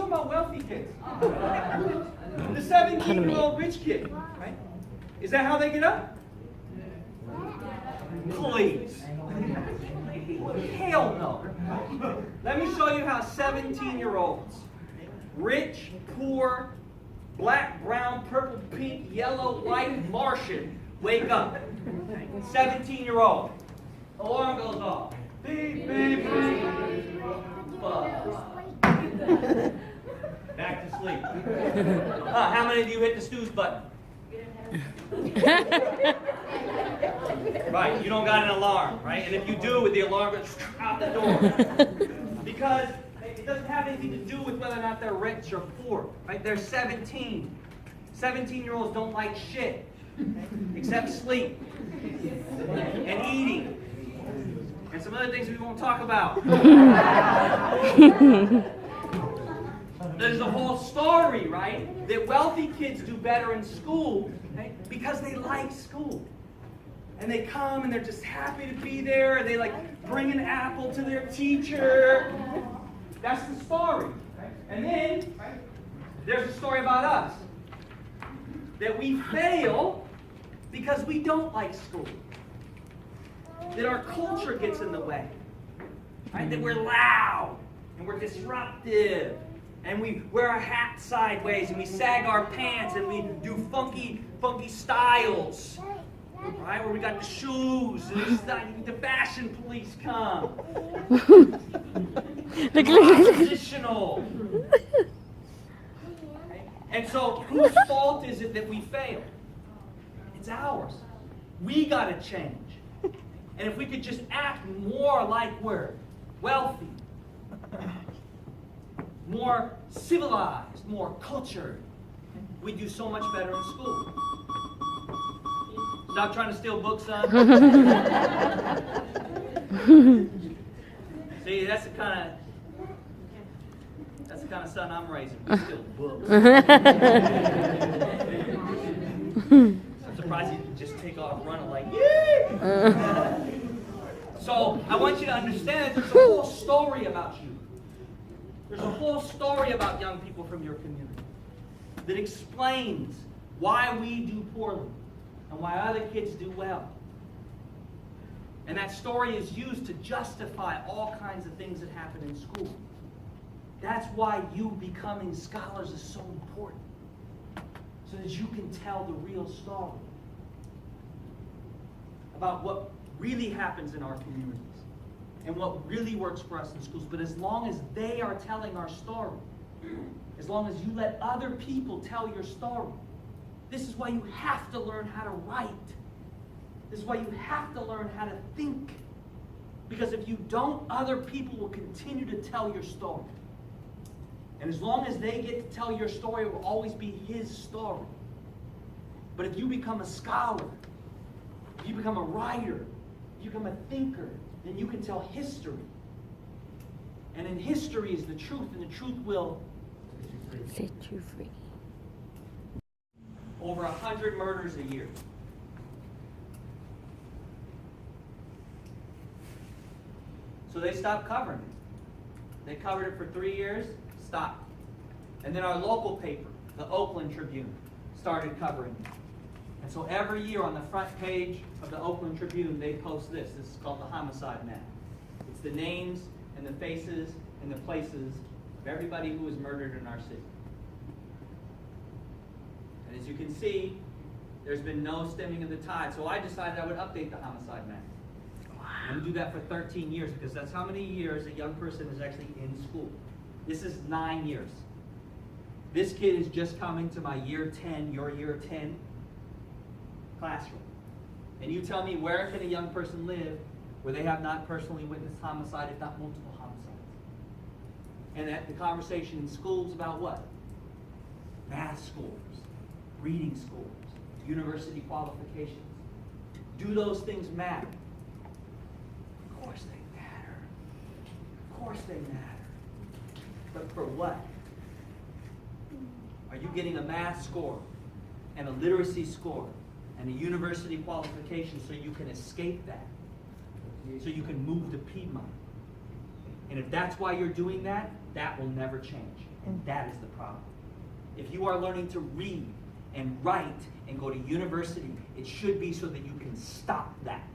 talking about wealthy kids. The 17-year-old rich kid, right? Is that how they get up? Please. Hell no. Let me show you how 17-year-olds, rich, poor, black, brown, purple, pink, yellow, white, Martian, wake up. 17-year-old. Alarm goes off. Beep, beep, beep. Buzz. Back to sleep. How many of you hit the snooze button? Right, you don't got an alarm, right? And if you do, the alarm goes out the door. Because it doesn't have anything to do with whether or not they're rich or poor, right? They're 17. 17-year-olds don't like shit, except sleep and eating and some other things we won't talk about. There's a whole story, right? That wealthy kids do better in school, right? Because they like school. And they come and they're just happy to be there. They like bring an apple to their teacher. That's the story. Right? And then there's a story about us. That we fail because we don't like school. That our culture gets in the way. Right? That we're loud and we're disruptive. And we wear our hat sideways and we sag our pants and we do funky styles. Right? Where we got the shoes and the fashion police come. Oppositional. And so whose fault is it that we fail? It's ours. We got to change. And if we could just act more like we're wealthy, more civilized, more cultured, we'd do so much better in school. Stop trying to steal books, son. See, that's the kind of son I'm raising. We steal books. I'm surprised he didn't just take off running like, yeah. So I want you to understand that there's a whole story about you. There's a whole story about young people from your community that explains why we do poorly and why other kids do well. And that story is used to justify all kinds of things that happen in school. That's why you becoming scholars is so important. So that you can tell the real story about what really happens in our communities and what really works for us in schools. But as long as they are telling our story, as long as you let other people tell your story, this is why you have to learn how to write. This is why you have to learn how to think. Because if you don't, other people will continue to tell your story. And as long as they get to tell your story, it will always be his story. But if you become a scholar, if you become a writer, if you become a thinker, then you can tell history. And in history is the truth, and the truth will set you free. Over 100 murders a year. So they stopped covering it. They covered it for 3 years, stopped. And then our local paper, the Oakland Tribune, started covering it. And so every year on the front page of the Oakland Tribune, they post this. This is called the homicide map. It's the names and the faces and the places of everybody who was murdered in our city. And as you can see, there's been no stemming of the tide. So I decided I would update the homicide map. I'm going to do that for 13 years because that's how many years a young person is actually in school. This is 9 years. This kid is just coming to my year 10, your year 10 classroom. And you tell me, where can a young person live where they have not personally witnessed homicide, if not multiple homicides? And that the conversation in schools about what? Math scores, reading scores, university qualifications. Do those things matter? Of course they matter. Of course they matter. But for what? Are you getting a math score and a literacy score and a university qualification so you can escape that? So you can move to Piedmont? And if that's why you're doing that, that will never change. And that is the problem. If you are learning to read and write and go to university, it should be so that you can stop that.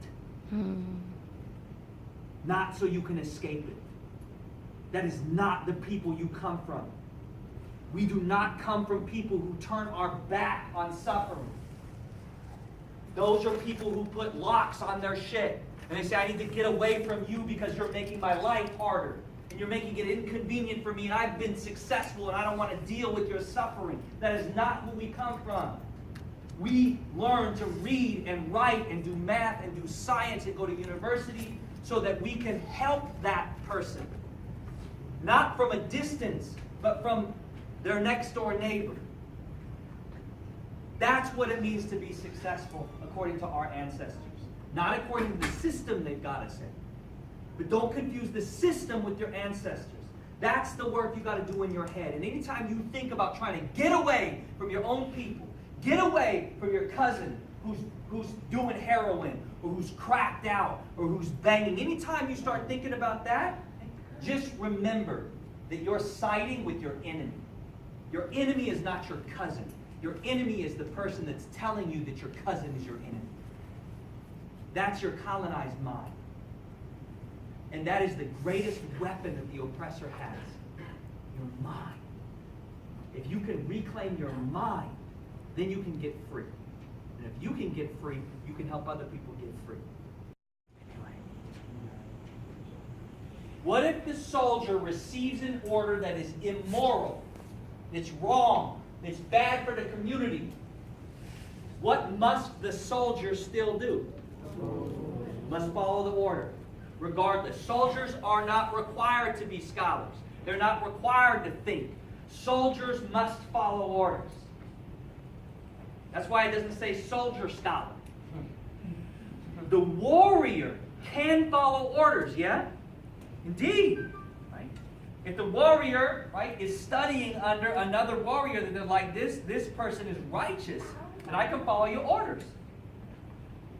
Not so you can escape it. That is not the people you come from. We do not come from people who turn our back on suffering. Those are people who put locks on their shit. And they say, I need to get away from you because you're making my life harder. And you're making it inconvenient for me, and I've been successful, and I don't want to deal with your suffering. That is not who we come from. We learn to read and write and do math and do science and go to university so that we can help that person. Not from a distance, but from their next door neighbor. That's what it means to be successful according to our ancestors. Not according to the system they've got us in. But don't confuse the system with your ancestors. That's the work you got to do in your head. And anytime you think about trying to get away from your own people, get away from your cousin who's doing heroin, or who's cracked out, or who's banging, anytime you start thinking about that, just remember that you're siding with your enemy. Your enemy is not your cousin. Your enemy is the person that's telling you that your cousin is your enemy. That's your colonized mind. And that is the greatest weapon that the oppressor has. Your mind. If you can reclaim your mind, then you can get free. And if you can get free, you can help other people get free. Anyway. What if the soldier receives an order that is immoral, that's wrong, that's bad for the community? What must the soldier still do? Must follow the order. Regardless, soldiers are not required to be scholars. They're not required to think. Soldiers must follow orders. That's why it doesn't say soldier scholar. The warrior can follow orders, yeah? Indeed. Right? If the warrior, right, is studying under another warrior that they're like, this person is righteous, and I can follow your orders.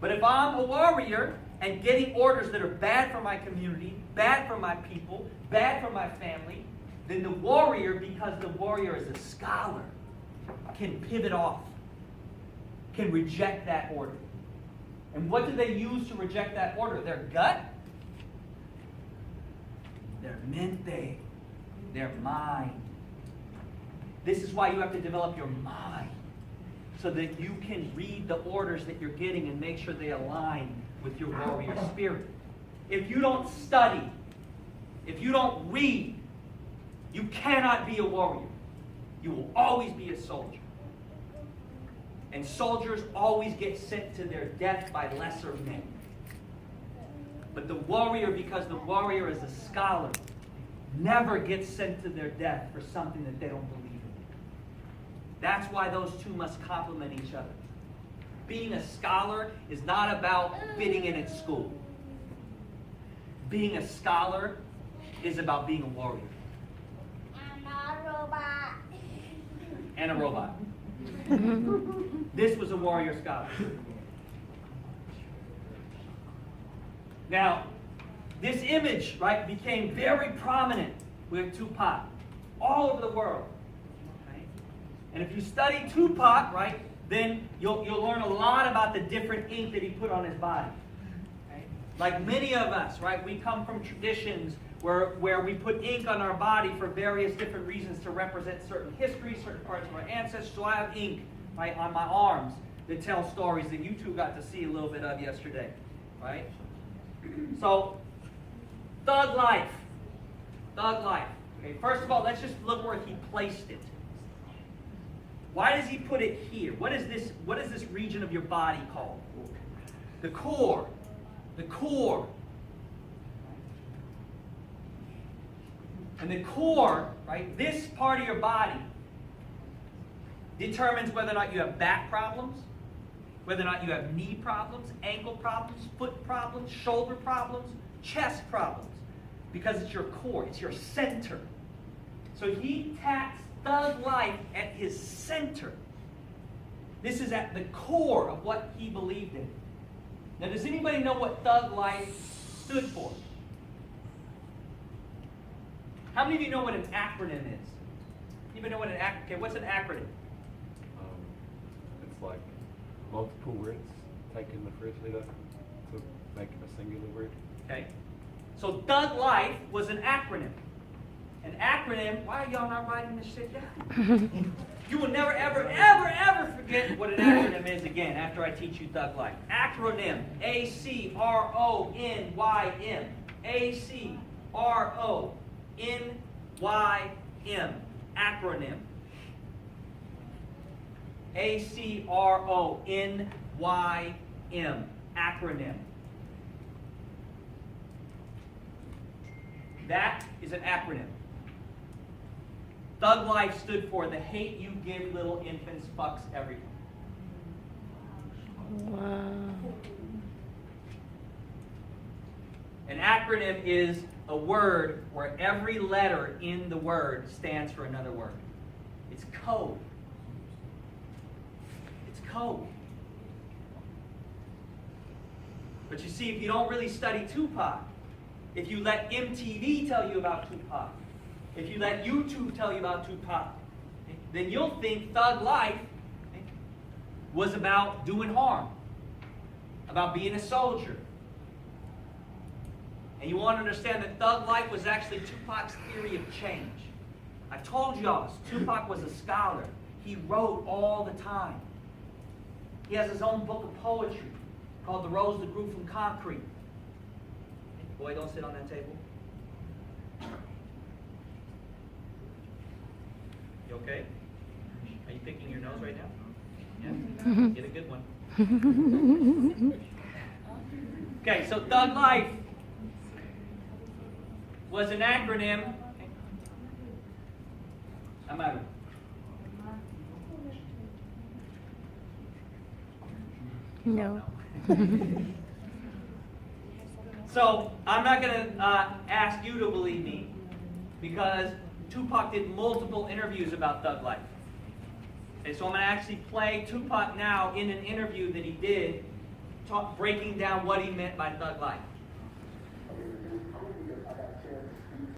But if I'm a warrior and getting orders that are bad for my community, bad for my people, bad for my family, then the warrior, because the warrior is a scholar, can pivot off, can reject that order. And what do they use to reject that order? Their gut? Their mente, their mind. This is why you have to develop your mind, so that you can read the orders that you're getting and make sure they align with your warrior spirit. If you don't study, if you don't read, you cannot be a warrior. You will always be a soldier. And soldiers always get sent to their death by lesser men. But the warrior, because the warrior is a scholar, never gets sent to their death for something that they don't believe in. That's why those two must complement each other. Being a scholar is not about fitting in at school. Being a scholar is about being a warrior. I'm not a robot. And a robot. This was a warrior scholar. Now, this image, right, became very prominent with Tupac all over the world. Right? And if you study Tupac, right, then you'll learn a lot about the different ink that he put on his body. Right? Like many of us, right, we come from traditions where we put ink on our body for various different reasons to represent certain histories, certain parts of our ancestors. So I have ink, right, on my arms that tell stories that you two got to see a little bit of yesterday. Right? So, thug life. Thug life. Okay, first of all, let's just look where he placed it. Why does he put it here? What is this region of your body called? The core. The core. And the core, right, this part of your body determines whether or not you have back problems, whether or not you have knee problems, ankle problems, foot problems, shoulder problems, chest problems. Because it's your core, it's your center. So he taps thug life at his center. This is at the core of what he believed in. Now, does anybody know what thug life stood for? How many of you know what an acronym is? Anybody know what an acronym? Okay, what's an acronym? It's like multiple words taken in the first letter to make a singular word. Okay. So Thug Life was an acronym. An acronym, why are y'all not writing this shit down? You will never, ever, ever, ever forget what an acronym is again after I teach you Thug Life. Acronym. A-C-R-O-N-Y-M. A-C-R-O-N-Y-M. Acronym. A-C-R-O-N-Y-M. Acronym. That is an acronym. Thug Life stood for the hate you give little infants fucks everyone. Wow. An acronym is a word where every letter in the word stands for another word. It's code. It's code. But you see, if you don't really study Tupac, if you let MTV tell you about Tupac, if you let YouTube tell you about Tupac, then you'll think Thug Life was about doing harm, about being a soldier. And you want to understand that Thug Life was actually Tupac's theory of change. I told y'all, Tupac was a scholar. He wrote all the time. He has his own book of poetry called The Rose That Grew from Concrete. Boy, don't sit on that table. You okay? Are you picking your nose right now? Yeah? Get a good one. Okay, so Thug Life was an acronym. I'm out of it. No. So, I'm not going to ask you to believe me, because Tupac did multiple interviews about Thug Life. Okay, so I'm going to actually play Tupac now in an interview that he did, breaking down what he meant by Thug Life.